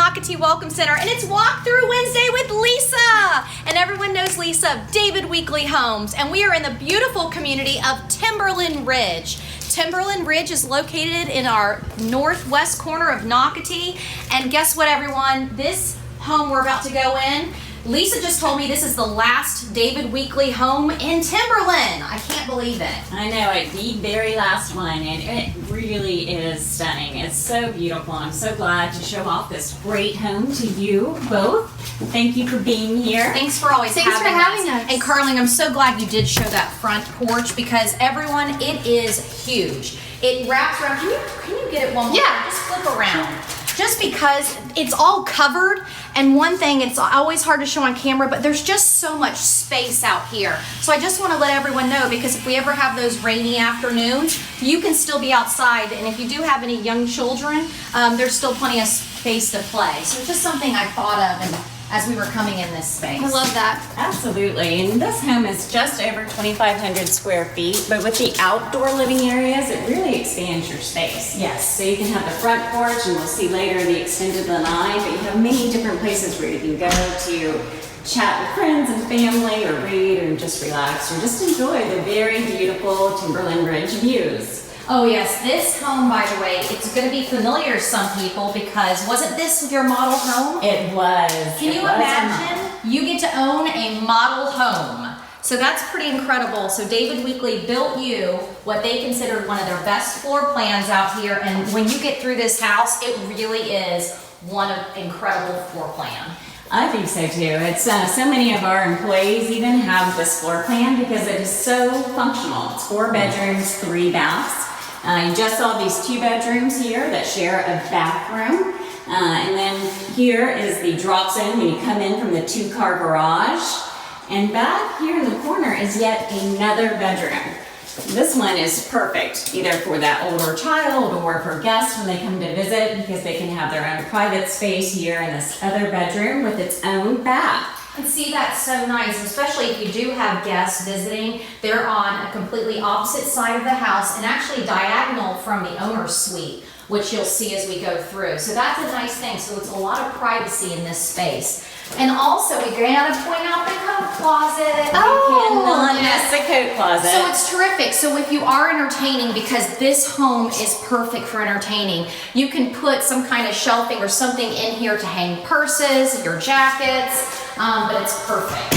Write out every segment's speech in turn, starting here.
Nocatee Welcome Center, and it's Walkthrough Wednesday with Lisa. And everyone knows Lisa of David Weekley Homes, and we are in the beautiful community of Timberland Ridge. Timberland Ridge is located in our northwest corner of Nocatee, and guess what, everyone? This home we're about to go in, Lisa just told me this is the last David Weekley home in Timberland. I can't believe it. I know, the very last one, and it really is stunning. It's so beautiful. I'm so glad to show off this great home to you both. Thank you for being here. Thanks for always having us. And Carling, I'm so glad you did show that front porch because everyone, it is huge. It wraps around. Can you get it one more? Yeah. Just flip around. Just because it's all covered, and one thing, it's always hard to show on camera, but there's just so much space out here. So I just want to let everyone know, because if we ever have those rainy afternoons, you can still be outside, and if you do have any young children, there's still plenty of space to play. So it's just something I thought of and as we were coming in this space. I love that. Absolutely, and this home is just over 2,500 square feet, but with the outdoor living areas, it really expands your space. Yes, so you can have the front porch, and we'll see later the extended lanai, but you have many different places where you can go to chat with friends and family, or read, or just relax, or just enjoy the very beautiful Timberland Ridge views. Oh yes, this home, by the way, it's going to be familiar to some people because wasn't this your model home? It was. Can you imagine? You get to own a model home. So that's pretty incredible. So David Weekley built you what they considered one of their best floor plans out here, and when you get through this house, it really is one of incredible floor plan. I think so too. It's so many of our employees even have this floor plan because it is so functional. It's 4 bedrooms, 3 baths. You just saw these 2 bedrooms here that share a bathroom. And then here is the drop zone when you come in from the 2-car garage. And back here in the corner is yet another bedroom. This one is perfect, either for that older child or for guests when they come to visit, because they can have their own private space here in this other bedroom with its own bath. And see, that's so nice, especially if you do have guests visiting. They're on a completely opposite side of the house and actually diagonal from the owner's suite, which you'll see as we go through. So that's a nice thing. So it's a lot of privacy in this space. And also, we gotta point out the coat closet. Oh, yes, the coat closet. So it's terrific. So if you are entertaining, because this home is perfect for entertaining, you can put some kind of shelving or something in here to hang purses, your jackets, but it's perfect.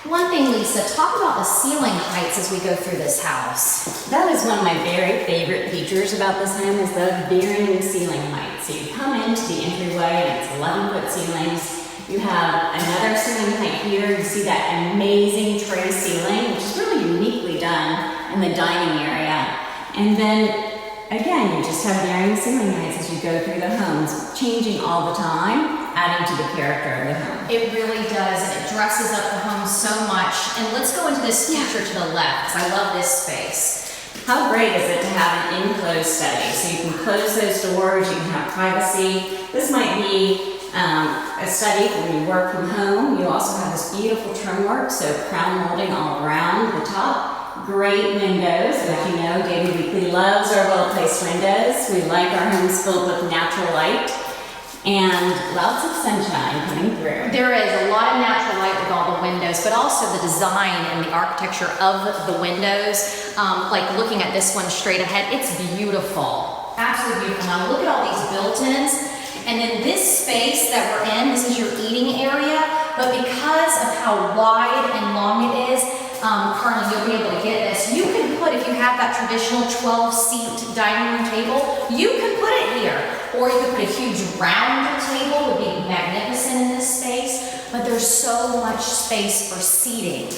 One thing, Lisa, talk about the ceiling heights as we go through this house. That is one of my very favorite features about this home is the varying ceiling heights. So you come into the entryway and it's 11-foot ceilings. You have another ceiling height here. You see that amazing tray ceiling, which is really uniquely done in the dining area. And then again, you just have varying ceiling heights as you go through the homes, changing all the time, adding to the character of the home. It really does, and it dresses up the home so much. And let's go into this feature to the left, because I love this space. How great is it to have an enclosed study? So you can close those doors, you can have privacy. This might be a study when you work from home. You also have this beautiful trim work, so crown molding all around the top. Great windows, which you know David Weekley loves our well-placed windows. We like our homes filled with natural light and lots of sunshine coming through. There is a lot of natural light with all the windows, but also the design and the architecture of the windows. Like looking at this one straight ahead, it's beautiful. Absolutely beautiful. Now look at all these built-ins. And then this space that we're in, this is your eating area, but because of how wide and long it is, Carly, you'll be able to get this. You can put, if you have that traditional 12-seat dining room table, you can put it here. Or you could put a huge round table, would be magnificent in this space, but there's so much space for seating.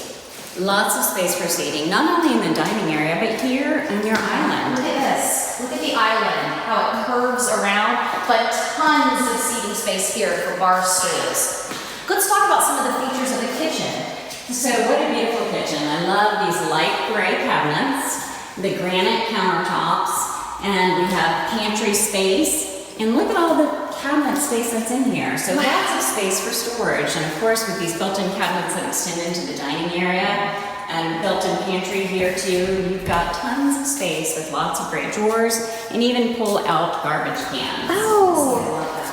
Lots of space for seating, not only in the dining area, but here on your island. Look at this. Look at the island, how it curves around, but tons of seating space here for bar stools. Let's talk about some of the features of the kitchen. So what a beautiful kitchen. I love these light gray cabinets, the granite countertops, and we have pantry space. And look at all the cabinet space that's in here. So lots of space for storage. And of course, with these built-in cabinets that extend into the dining area and built-in pantry here too, you've got tons of space with lots of great drawers and even pull-out garbage cans. Oh! So I love that.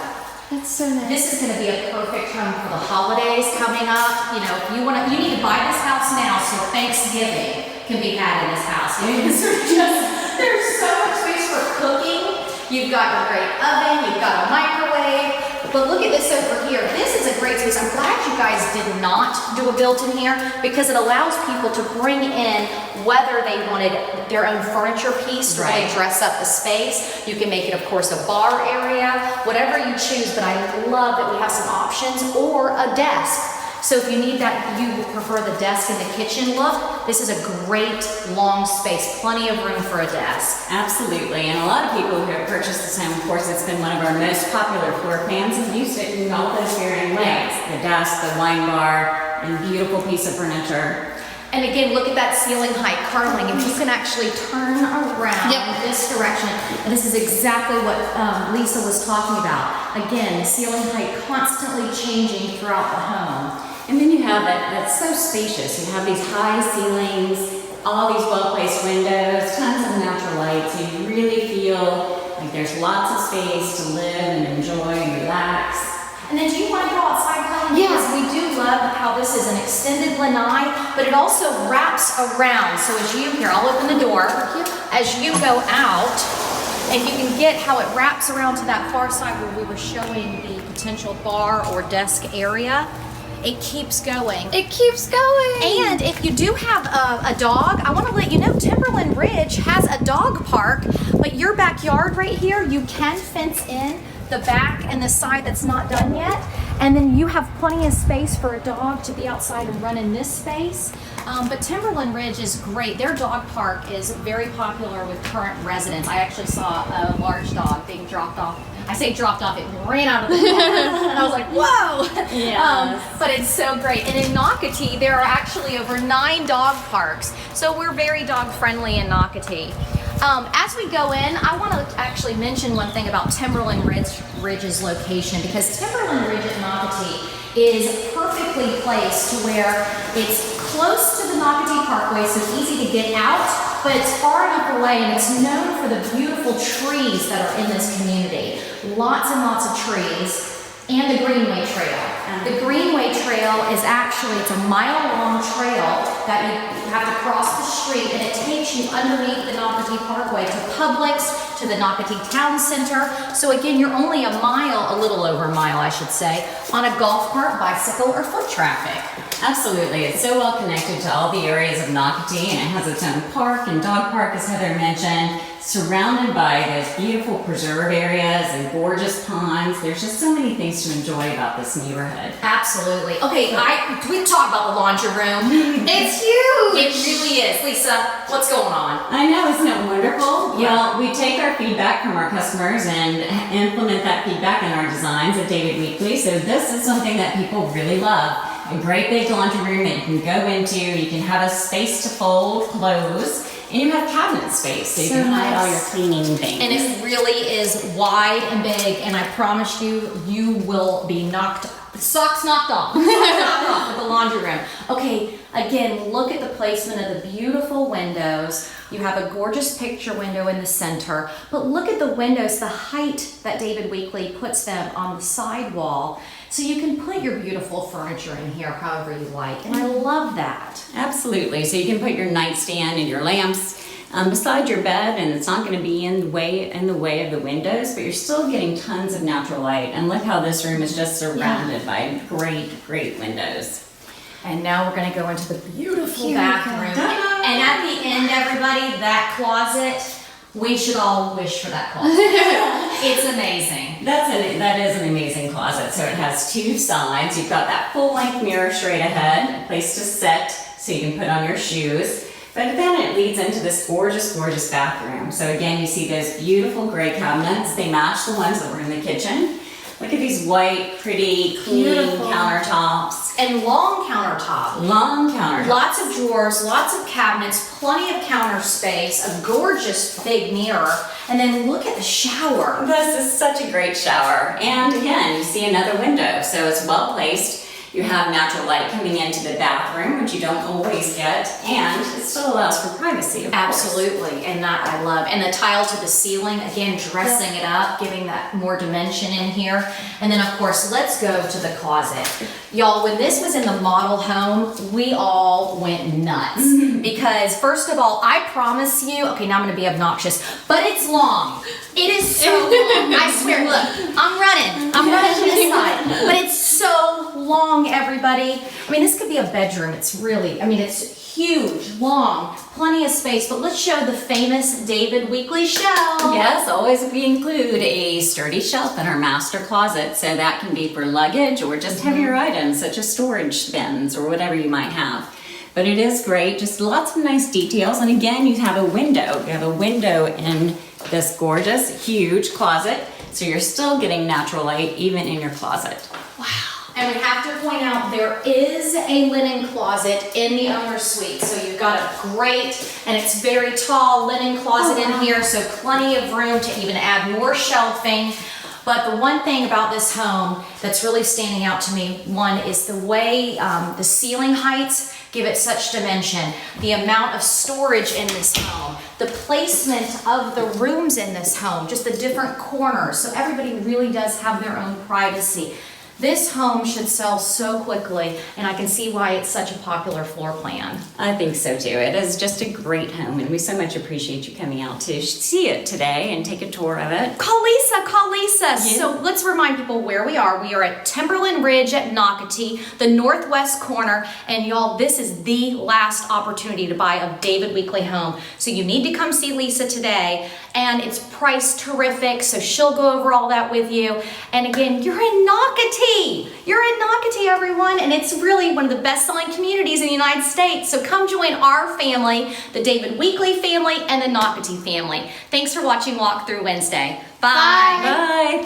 That's so nice. This is gonna be a perfect home for the holidays coming up. You know, if you you need to buy this house now so Thanksgiving can be had in this house. Because there's so much space for cooking. You've got a great oven, you've got a microwave. But look at this over here. This is a great space. I'm glad you guys did not do a built-in here because it allows people to bring in whether they wanted their own furniture piece to really dress up the space. You can make it, of course, a bar area, whatever you choose. But I love that we have some options, or a desk. So if you need that, you prefer the desk in the kitchen look, this is a great long space, plenty of room for a desk. Absolutely, and a lot of people who have purchased this home, of course, it's been one of our most popular floor plans, and used it in all those varying ways. The desk, the wine bar, and beautiful piece of furniture. And again, look at that ceiling height carveling. If you can actually turn around this direction, and this is exactly what Lisa was talking about. Again, the ceiling height constantly changing throughout the home. And then you have that's so spacious. You have these high ceilings, all these well-placed windows, tons of natural light, so you really feel like there's lots of space to live and enjoy and relax. And then do you want to go outside, Helen? Yeah. Because we do love how this is an extended lanai, but it also wraps around. So as you, here, I'll open the door. As you go out, and you can get how it wraps around to that far side where we were showing the potential bar or desk area. It keeps going. It keeps going. And if you do have a dog, I want to let you know Timberland Ridge has a dog park, but your backyard right here, you can fence in the back and the side that's not done yet. And then you have plenty of space for a dog to be outside and run in this space. But Timberland Ridge is great. Their dog park is very popular with current residents. I actually saw a large dog being dropped off. I say dropped off, it ran out of the car. And I was like, whoa! Yes. But it's so great. And in Nocatee, there are actually over 9 dog parks. So we're very dog friendly in Nocatee. As we go in, I want to actually mention one thing about Timberland Ridge's location, because Timberland Ridge at Nocatee is perfectly placed to where it's close to the Nocatee Parkway, so easy to get out, but it's far enough away, and it's known for the beautiful trees that are in this community. Lots and lots of trees. And the Greenway Trail. The Greenway Trail is actually, it's a mile-long trail that you have to cross the street, and it takes you underneath the Nocatee Parkway to Publix, to the Nocatee Town Center. So again, you're only a mile, a little over a mile, I should say, on a golf cart, bicycle, or foot traffic. Absolutely, it's so well connected to all the areas of Nocatee, and it has its own park and dog park, as Heather mentioned, surrounded by those beautiful preserve areas and gorgeous ponds. There's just so many things to enjoy about this neighborhood. Absolutely. Okay, we talk about the laundry room. It's huge. It really is. Lisa, what's going on? I know, isn't it wonderful? Yeah. Well, we take our feedback from our customers and implement that feedback in our designs at David Weekly. So this is something that people really love. A great big laundry room that you can go into. You can have a space to fold clothes. And you have cabinet space, so you can hide all your cleaning things. And it really is wide and big, and I promise you, you will be socks knocked off with the laundry room. Okay, again, look at the placement of the beautiful windows. You have a gorgeous picture window in the center, but look at the windows, the height that David Weekly puts them on the side wall. So you can put your beautiful furniture in here however you like, and I love that. Absolutely. So you can put your nightstand and your lamps beside your bed, and it's not going to be in the way of the windows, but you're still getting tons of natural light. And look how this room is just surrounded by great windows. And now we're going to go into the beautiful bathroom. And at the end, everybody, that closet, we should all wish for that closet. It's amazing. That is an amazing closet. So it has 2 sides. You've got that full-length mirror straight ahead, a place to sit so you can put on your shoes. But then it leads into this gorgeous bathroom. So again, you see those beautiful gray cabinets. They match the ones that were in the kitchen. Look at these white, pretty, clean countertops. And long countertop. Long countertops. Lots of drawers, lots of cabinets, plenty of counter space, a gorgeous big mirror, and then look at the shower. This is such a great shower. And again, you see another window, so it's well placed. You have natural light coming into the bathroom, which you don't always get, and it still allows for privacy, of course. Absolutely, and that I love. And the tile to the ceiling, again, dressing it up, giving that more dimension in here. And then of course, let's go to the closet. Y'all, when this was in the model home, we all went nuts. Because first of all, I promise you, okay, now I'm gonna be obnoxious, but it's long. It is so long, I swear, look, I'm running to this side, but it's so long, everybody. I mean, this could be a bedroom. It's really, I mean, it's huge, long, plenty of space, but let's show the famous David Weekley shelf. Yes, always we include a sturdy shelf in our master closet, so that can be for luggage or just heavier items such as storage bins or whatever you might have. But it is great, just lots of nice details. And again, you have a window. You have a window in this gorgeous, huge closet, so you're still getting natural light even in your closet. Wow. And we have to point out there is a linen closet in the owner's suite. So you've got a great, and it's very tall linen closet in here, so plenty of room to even add more shelving. But the one thing about this home that's really standing out to me, one, is the way the ceiling heights give it such dimension, the amount of storage in this home, the placement of the rooms in this home, just the different corners. So everybody really does have their own privacy. This home should sell so quickly, and I can see why it's such a popular floor plan. I think so too. It is just a great home, and we so much appreciate you coming out to see it today and take a tour of it. Call Lisa, call Lisa. Yeah. So let's remind people where we are. We are at Timberland Ridge at Nocatee, the northwest corner, and y'all, this is the last opportunity to buy a David Weekley home. So you need to come see Lisa today, and it's priced terrific, so she'll go over all that with you. And again, you're in Nocatee. You're in Nocatee, everyone, and it's really one of the best-selling communities in the United States. So come join our family, the David Weekley family and the Nocatee family. Thanks for watching Walk Through Wednesday. Bye. Bye.